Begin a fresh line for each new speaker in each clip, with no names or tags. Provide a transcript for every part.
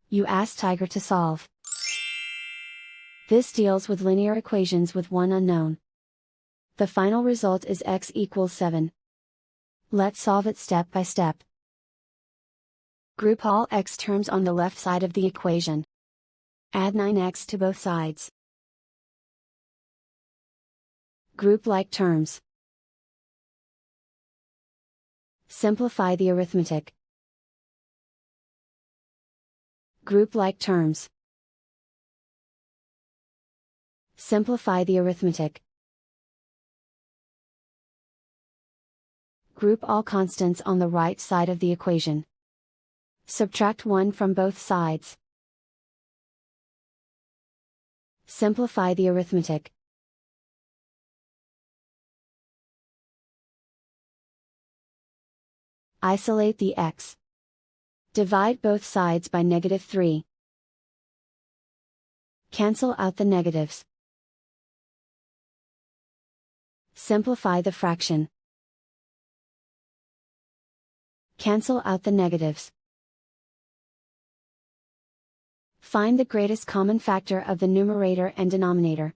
You ask Tiger to solve. This deals with linear equations with one unknown. The final result is x equals 7. Let's solve it step by step. Group all x terms on the left side of the equation. Add 9x to both sides. Group like terms. Simplify the arithmetic. Group like terms. Simplify the arithmetic. Group all constants on the right side of the equation. Subtract 1 from both sides. Simplify the arithmetic. Isolate the x. Divide both sides by -3. Cancel out the negatives. Simplify the fraction. Cancel out the negatives. Find the greatest common factor of the numerator and denominator.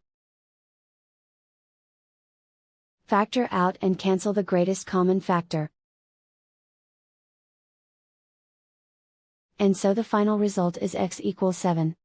Factor out and cancel the greatest common factor. And so the final result is x equals 7.